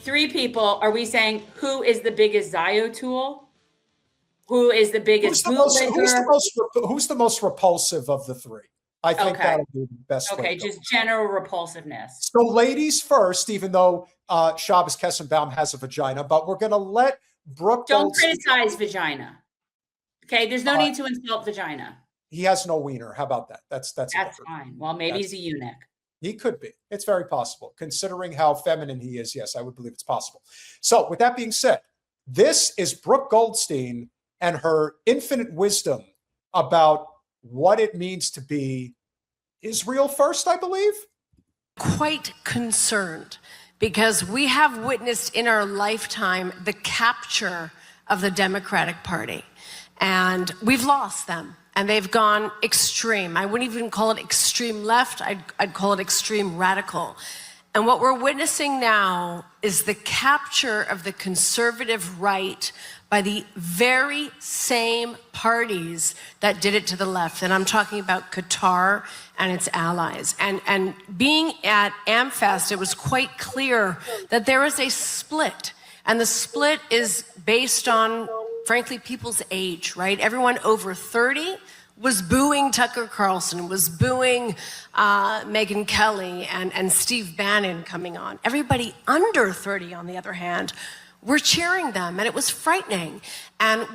three people, are we saying who is the biggest Zio tool? Who is the biggest bootlegger? Who's the most repulsive of the three? I think that'll be the best way. Okay, just general repulsiveness. So ladies first, even though Shabbos Kestenbaum has a vagina, but we're going to let Brooke. Don't criticize vagina. Okay, there's no need to insult vagina. He has no wiener. How about that? That's fine. Well, maybe he's a eunuch. He could be. It's very possible. Considering how feminine he is, yes, I would believe it's possible. So with that being said, this is Brooke Goldstein and her infinite wisdom about what it means to be Israel first, I believe. Quite concerned because we have witnessed in our lifetime the capture of the Democratic Party, and we've lost them. And they've gone extreme. I wouldn't even call it extreme left. I'd call it extreme radical. And what we're witnessing now is the capture of the conservative right by the very same parties that did it to the left. And I'm talking about Qatar and its allies. And being at AmFest, it was quite clear that there is a split. And the split is based on, frankly, people's age, right? Everyone over 30 was booing Tucker Carlson, was booing Megyn Kelly and Steve Bannon coming on. Everybody under 30, on the other hand, were cheering them, and it was frightening. And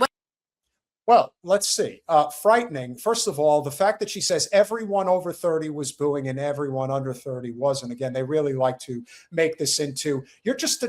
well, let's see. Frightening. First of all, the fact that she says everyone over 30 was booing and everyone under 30 wasn't. Again, they really like to make this into, you're just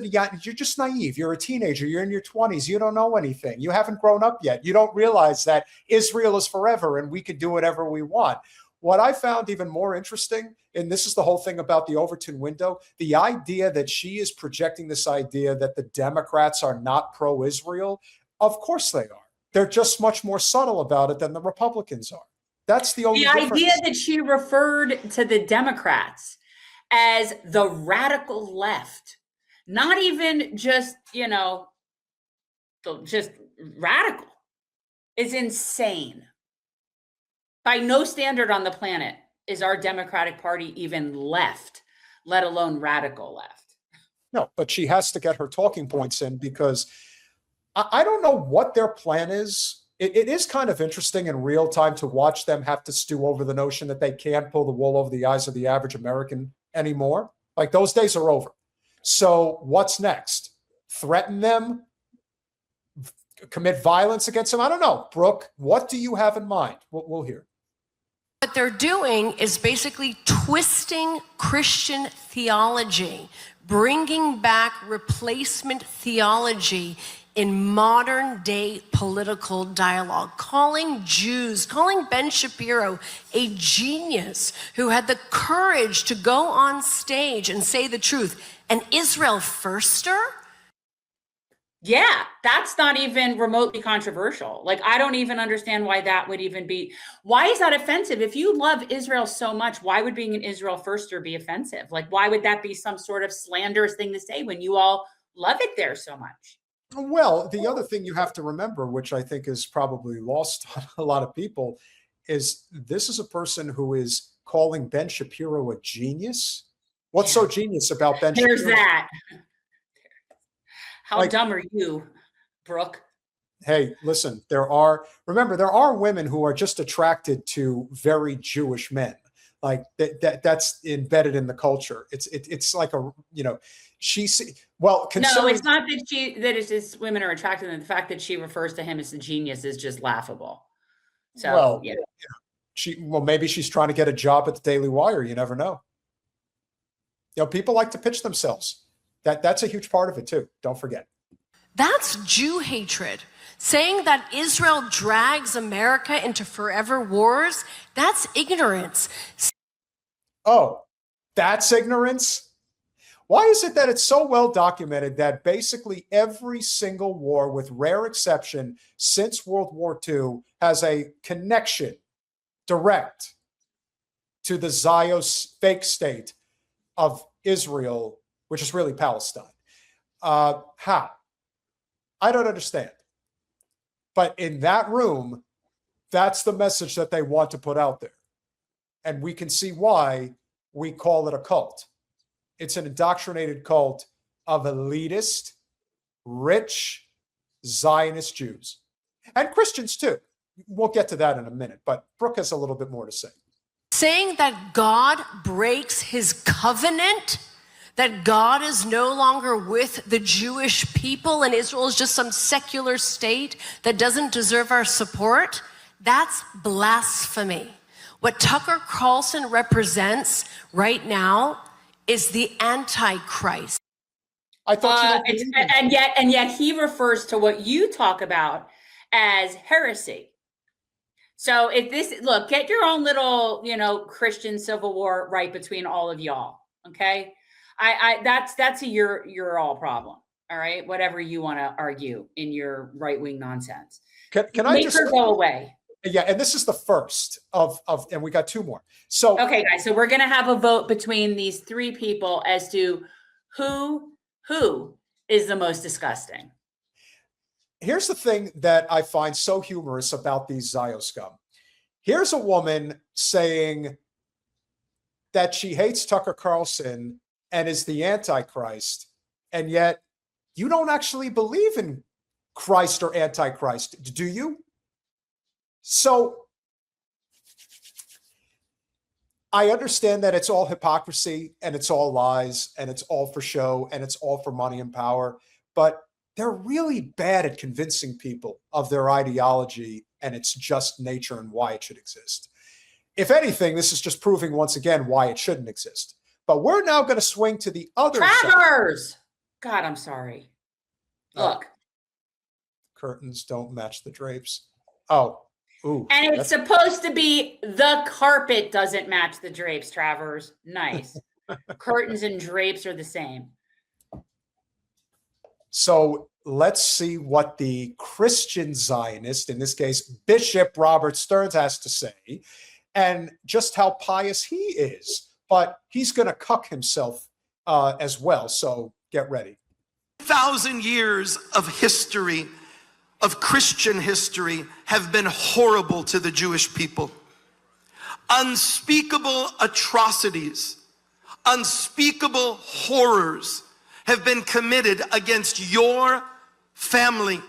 naive. You're a teenager. You're in your 20s. You don't know anything. You haven't grown up yet. You don't realize that Israel is forever and we can do whatever we want. What I found even more interesting, and this is the whole thing about the Overton window, the idea that she is projecting this idea that the Democrats are not pro-Israel. Of course they are. They're just much more subtle about it than the Republicans are. That's the only difference. The idea that she referred to the Democrats as the radical left, not even just, just radical, is insane. By no standard on the planet is our Democratic Party even left, let alone radical left. No, but she has to get her talking points in because I don't know what their plan is. It is kind of interesting in real time to watch them have to stew over the notion that they can't pull the wool over the eyes of the average American anymore. Like those days are over. So what's next? Threaten them? Commit violence against them? I don't know. Brooke, what do you have in mind? We'll hear. What they're doing is basically twisting Christian theology, bringing back replacement theology in modern day political dialogue, calling Ben Shapiro a genius who had the courage to go on stage and say the truth, an Israel firster. Yeah, that's not even remotely controversial. Like, I don't even understand why that would even be. Why is that offensive? If you love Israel so much, why would being an Israel firster be offensive? Like, why would that be some sort of slanderous thing to say when you all love it there so much? Well, the other thing you have to remember, which I think is probably lost on a lot of people, is this is a person who is calling Ben Shapiro a genius. What's so genius about Ben Shapiro? Here's that. How dumb are you, Brooke? Hey, listen, there are women who are just attracted to very Jewish men. Like that's embedded in the culture. It's like a, no, it's not that it's just women are attracted, and the fact that she refers to him as a genius is just laughable. So maybe she's trying to get a job at the Daily Wire. You never know. People like to pitch themselves. That's a huge part of it too. Don't forget. That's Jew hatred. Saying that Israel drags America into forever wars, that's ignorance. Oh, that's ignorance? Why is it that it's so well documented that basically every single war, with rare exception, since World War II, has a connection direct to the Zionist fake state of Israel, which is really Palestine? How? I don't understand. But in that room, that's the message that they want to put out there. And we can see why we call it a cult. It's an indoctrinated cult of elitist, rich, Zionist Jews. And Christians too. We'll get to that in a minute, but Brooke has a little bit more to say. Saying that God breaks his covenant, that God is no longer with the Jewish people and Israel is just some secular state that doesn't deserve our support, that's blasphemy. What Tucker Carlson represents right now is the Antichrist. I thought and yet he refers to what you talk about as heresy. So if this, look, get your own little, Christian civil war right between all of y'all. Okay. That's your all problem. All right. Whatever you want to argue in your right-wing nonsense. Can I make just her go away? Yeah. And this is the first of, and we got two more. So, okay, guys. So we're going to have a vote between these three people as to who is the most disgusting. Here's the thing that I find so humorous about these Zio scum. Here's a woman saying that she hates Tucker Carlson and is the Antichrist, and yet you don't actually believe in Christ or Antichrist, do you? So I understand that it's all hypocrisy and it's all lies and it's all for show and it's all for money and power, but they're really bad at convincing people of their ideology and its just nature and why it should exist. If anything, this is just proving once again why it shouldn't exist. But we're now going to swing to the other Travers! Side. God, I'm sorry. Look. Curtains don't match the drapes. Oh. Ooh, and it's supposed to be the carpet doesn't match the drapes, Travers. Nice. Curtains and drapes are the same. So let's see what the Christian Zionist, in this case, Bishop Robert Stearns, has to say, and just how pious he is. But he's going to cuck himself as well. So get ready. 1,000 years of history, of Christian history, have been horrible to the Jewish people. Unspeakable atrocities, unspeakable horrors have been committed against your family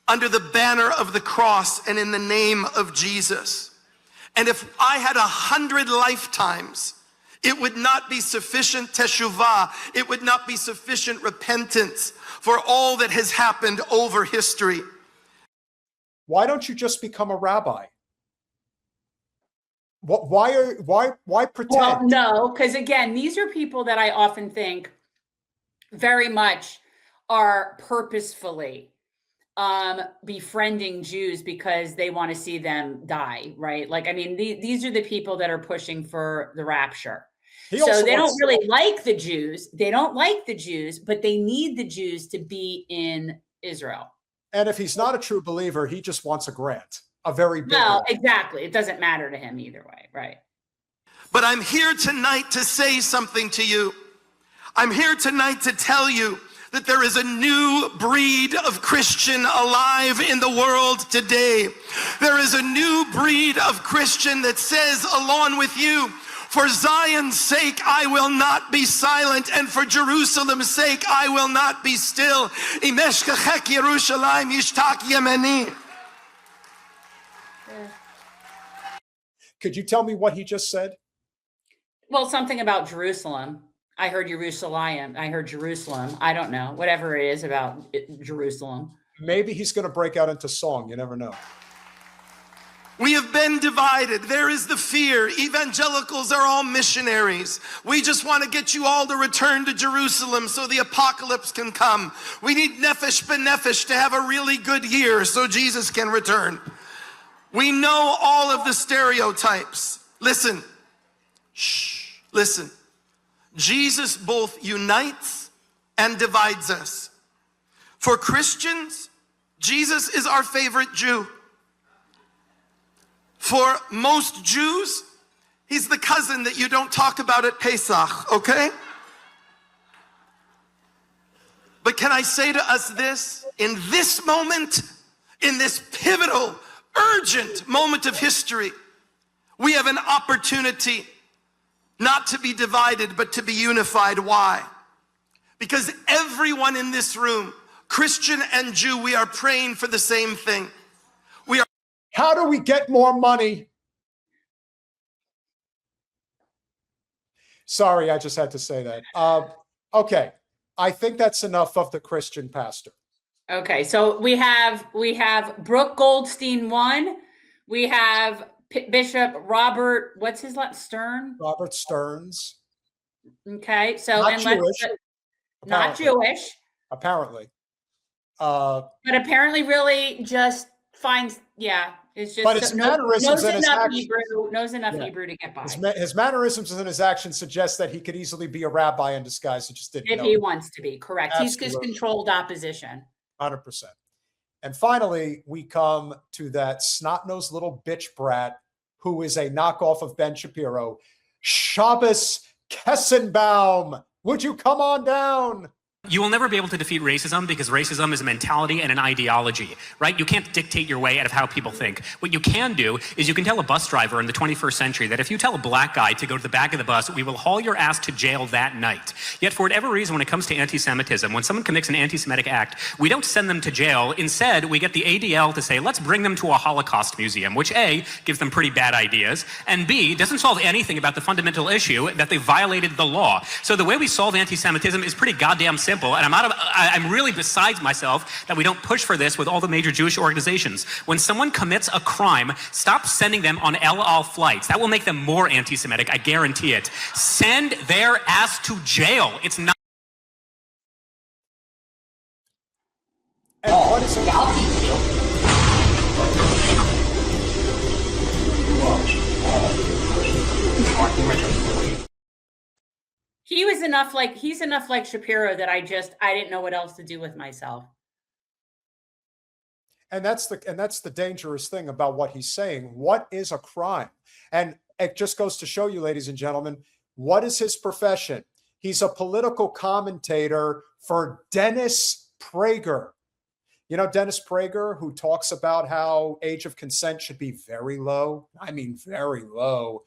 under the banner of the cross and in the name of Jesus. And if I had 100 lifetimes, it would not be sufficient teshuvah, it would not be sufficient repentance for all that has happened over history. Why don't you just become a rabbi? Why pretend? Well, no, because again, these are people that I often think very much are purposefully befriending Jews because they want to see them die, right? Like, I mean, these are the people that are pushing for the rapture. So they don't really like the Jews. They don't like the Jews, but they need the Jews to be in Israel. And if he's not a true believer, he just wants a grant, a very big Well, grant. exactly. It doesn't matter to him either way, right? But I'm here tonight to say something to you. I'm here tonight to tell you that there is a new breed of Christian alive in the world today. There is a new breed of Christian that says, along with you, for Zion's sake, I will not be silent, and for Jerusalem's sake, I will not be still. Could you tell me what he just said? Well, something about Jerusalem. I heard Jerusalem. I heard Jerusalem. I don't know. Whatever it is about Jerusalem. Maybe he's going to break out into song. You never know. We have been divided. There is the fear. Evangelicals are all missionaries. We just want to get you all to return to Jerusalem so the apocalypse can come. We need nefesh b'nefesh to have a really good year so Jesus can return. We know all of the stereotypes. Listen. Shh. Listen. Jesus both unites and divides us. For Christians, Jesus is our favorite Jew. For most Jews, he's the cousin that you don't talk about at Pesach, okay? But can I say to us this? In this moment, in this pivotal, urgent moment of history, we have an opportunity not to be divided, but to be unified. Why? Because everyone in this room, Christian and Jew, we are praying for the same thing. How do we get more money? Sorry, I just had to say that. Okay, I think that's enough of the Christian pastor. Okay, so we have Brooke Goldstein 1. We have Bishop Robert, what's his last Stern? Robert Stearns. Okay, so Not and Jewish, not Jewish, apparently. But apparently really just finds, it's just But his mannerisms and his actions, knows enough Hebrew to get by. His mannerisms and his actions suggest that he could easily be a rabbi in disguise. He just didn't If know. he wants to be, correct. Absolutely. He's just controlled opposition. 100%. And finally, we come to that snot-nosed little bitch brat who is a knockoff of Ben Shapiro. Shabbos Kestenbaum, would you come on down? You will never be able to defeat racism because racism is a mentality and an ideology, right? You can't dictate your way out of how people think. What you can do is you can tell a bus driver in the 21st century that if you tell a black guy to go to the back of the bus, we will haul your ass to jail that night. Yet for whatever reason, when it comes to anti-Semitism, when someone commits an anti-Semitic act, we don't send them to jail. Instead, we get the ADL to say, let's bring them to a Holocaust museum, which A, gives them pretty bad ideas, and B, doesn't solve anything about the fundamental issue that they violated the law. So the way we solve anti-Semitism is pretty goddamn simple. And I'm really besides myself that we don't push for this with all the major Jewish organizations. When someone commits a crime, stop sending them on El Al flights. That will make them more anti-Semitic, I guarantee it. Send their ass to jail. It's not. And what is it? I'll teach you. He's enough like Shapiro that I didn't know what else to do with myself. And that's the dangerous thing about what he's saying. What is a crime? And it just goes to show you, ladies and gentlemen, what is his profession? He's a political commentator for Dennis Prager. You know, Dennis Prager, who talks about how age of consent should be very low. I mean, very low.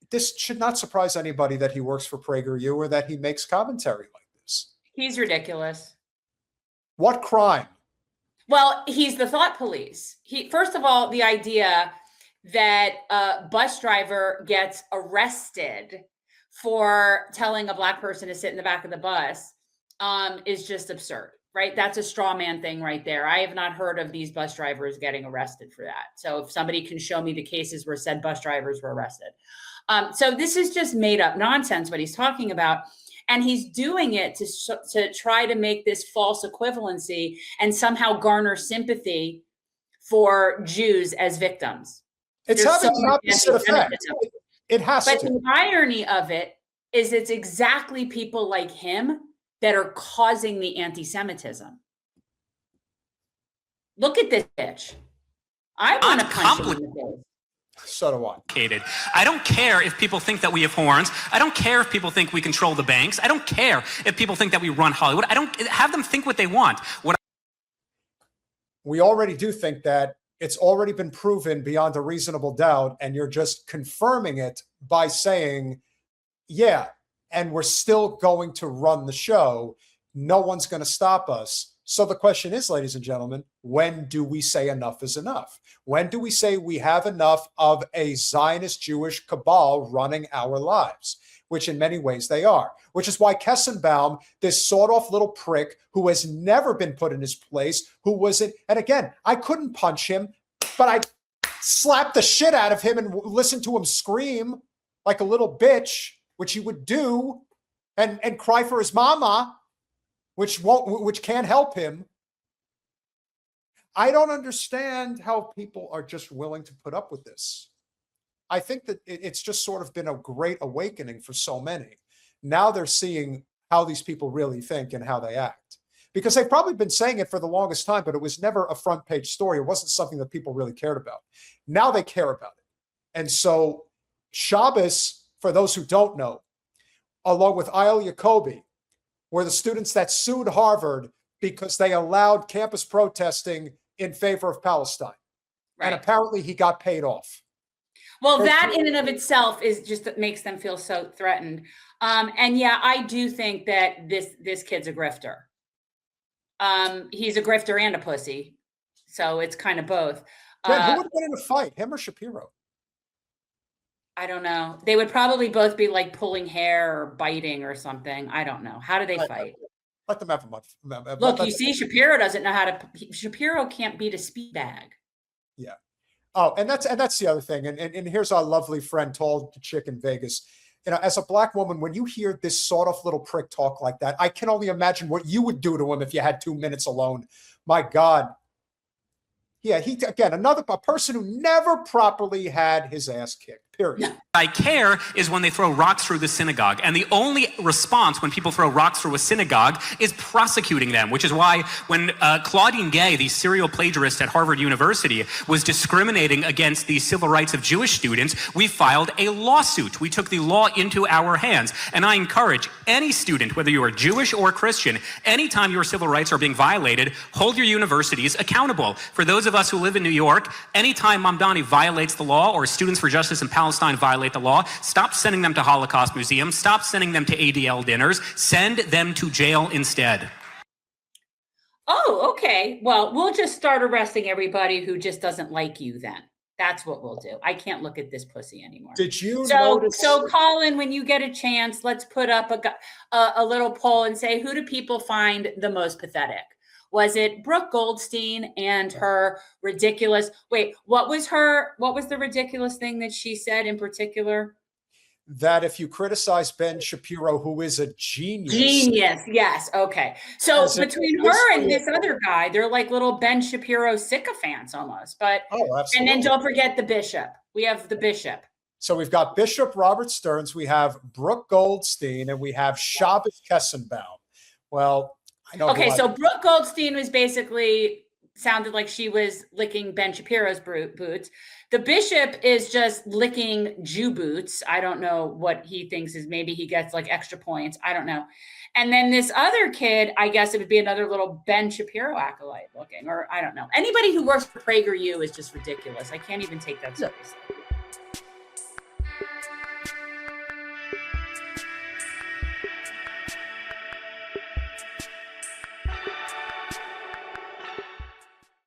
This should not surprise anybody that he works for PragerU or that he makes commentary like this. He's ridiculous. What crime? Well, he's the thought police. First of all, the idea that a bus driver gets arrested for telling a black person to sit in the back of the bus is just absurd, right? That's a straw man thing right there. I have not heard of these bus drivers getting arrested for that. So if somebody can show me the cases where said bus drivers were arrested. So this is just made up nonsense what he's talking about. And he's doing it to try to make this false equivalency and somehow garner sympathy for Jews as victims. It's having the opposite effect. It has to. But the irony of it is it's exactly people like him that are causing the anti-Semitism. Look at this bitch. I want to punch him in the face. So do I. I don't care if people think that we have horns. I don't care if people think we control the banks. I don't care if people think that we run Hollywood. I don't have them think what they want. We already do think that. It's already been proven beyond a reasonable doubt, and you're just confirming it by saying, yeah, and we're still going to run the show. No one's going to stop us. So the question is, ladies and gentlemen, when do we say enough is enough? When do we say we have enough of a Zionist Jewish cabal running our lives? Which in many ways they are, which is why Kestenbaum, this sawed-off little prick who has never been put in his place, who wasn't, and again, I couldn't punch him, but I slapped the shit out of him and listened to him scream like a little bitch, which he would do, and cry for his mama, which can't help him. I don't understand how people are just willing to put up with this. I think that it's just sort of been a great awakening for so many. Now they're seeing how these people really think and how they act. Because they've probably been saying it for the longest time, but it was never a front page story. It wasn't something that people really cared about. Now they care about it. And so Shabbos, for those who don't know, along with Ayel Jacobi, were the students that sued Harvard because they allowed campus protesting in favor of Palestine. Right. And apparently he got paid off. Well, that in and of itself is just that makes them feel so threatened. And yeah, I do think that this kid's a grifter. He's a grifter and a pussy, so it's kind of both. Jen, who would win in a fight, him or Shapiro? I don't know. They would probably both be like pulling hair or biting or something. I don't know. How do they fight? Let them have a month. Look, you see, Shapiro doesn't know how to. Shapiro can't beat a speed bag. Yeah. Oh, and that's the other thing. And here's our lovely friend told the chick in Vegas. You know, as a black woman, when you hear this sort of little prick talk like that, I can only imagine what you would do to him if you had 2 minutes alone. My God. Yeah, a person who never properly had his ass kicked, period. I care is when they throw rocks through the synagogue. And the only response when people throw rocks through a synagogue is prosecuting them, which is why when Claudine Gay, the serial plagiarist at Harvard University, was discriminating against the civil rights of Jewish students, we filed a lawsuit. We took the law into our hands. And I encourage any student, whether you are Jewish or Christian, anytime your civil rights are being violated, hold your universities accountable. For those of us who live in New York, anytime Mamdani violates the law or Students for Justice in Palestine violate the law, stop sending them to Holocaust museums, stop sending them to ADL dinners, send them to jail instead. Oh, okay. Well, we'll just start arresting everybody who just doesn't like you then. That's what we'll do. I can't look at this pussy anymore. Did you notice? So Colin, when you get a chance, let's put up a little poll and say, who do people find the most pathetic? Was it Brooke Goldstein and her ridiculous, what was the ridiculous thing that she said in particular? That if you criticize Ben Shapiro, who is a genius. Yes. Okay. So between her and this other guy, they're like little Ben Shapiro sycophants almost. But absolutely. And then don't forget the bishop. We have the bishop. So we've got Bishop Robert Stearns, we have Brooke Goldstein, and we have Shabbos Kestenbaum. Well, I know. Okay, so Brooke Goldstein was basically sounded like she was licking Ben Shapiro's boots. The bishop is just licking Jew boots. I don't know what he thinks is, maybe he gets like extra points. I don't know. And then this other kid, I guess it would be another little Ben Shapiro acolyte looking, or I don't know. Anybody who works for PragerU is just ridiculous. I can't even take that seriously.